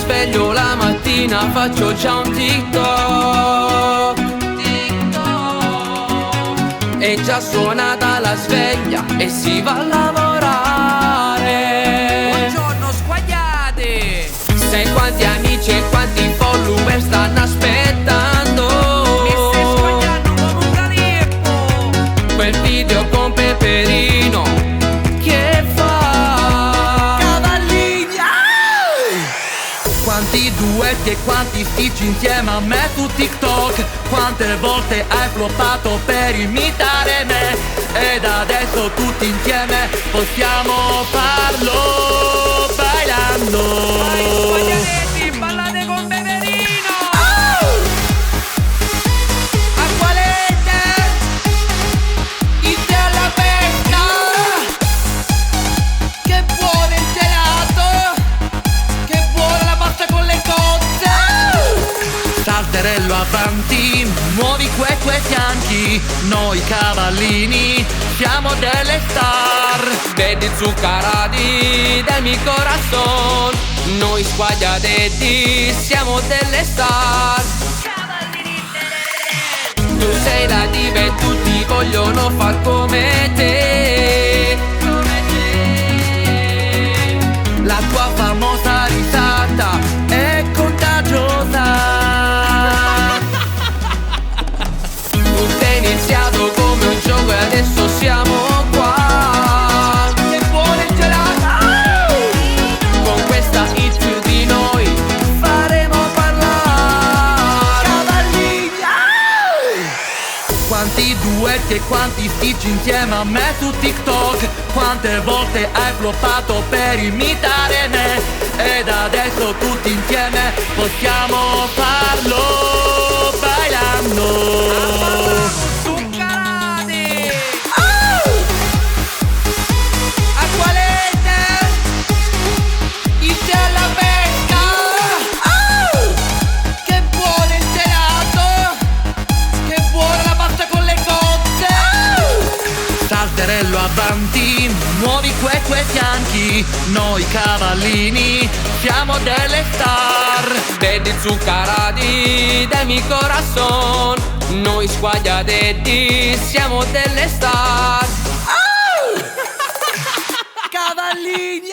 sveglio la mattina faccio già un TikTok. È già suonata la sveglia e si va a lavorare. Buongiorno squagliate. Sai quanti amici e quanti follower stanno aspettando? Mi stai squagliando come un calippo. Quel video con Peperino che fa Cavallini. Quanti duetti e quanti feat insieme a me su TikTok. Quante volte hai floppato per imitare me. Ed adesso tutti insieme possiamo farlo bailando. Vai squagliatetti, ballate con Peperino. Acqualete, inizia alla festa. Che buono il gelato, che buona la pasta con le cozze. Salterello avanti, muovi quei fianchi. Noi cavallini siamo delle star. Vedi zuccherati del mio corazon. Noi squagliatetti siamo delle star. Tu sei la diva e tutti vogliono far come te. La tua famosa risata è contagiosa. Tutto è iniziato come un gioco e adesso siamo qua. Che buona il gelato. Con questa hit più di noi faremo parlare. Cavallini. Quanti duetti e quanti feat insieme a me su TikTok. Quante volte hai floppato per imitare me. Ed adesso tutti insieme possiamo farlo bailando. Zuccherati. Acqualete, inizia la festa. Che buono il gelato, che buona la pasta con le cozze. Salterello avanti, muovi quei fianchi. Noi cavallini siamo delle star. Vedi zuccherati del mio corazon. Noi squagliatetti siamo delle star. Cavallini.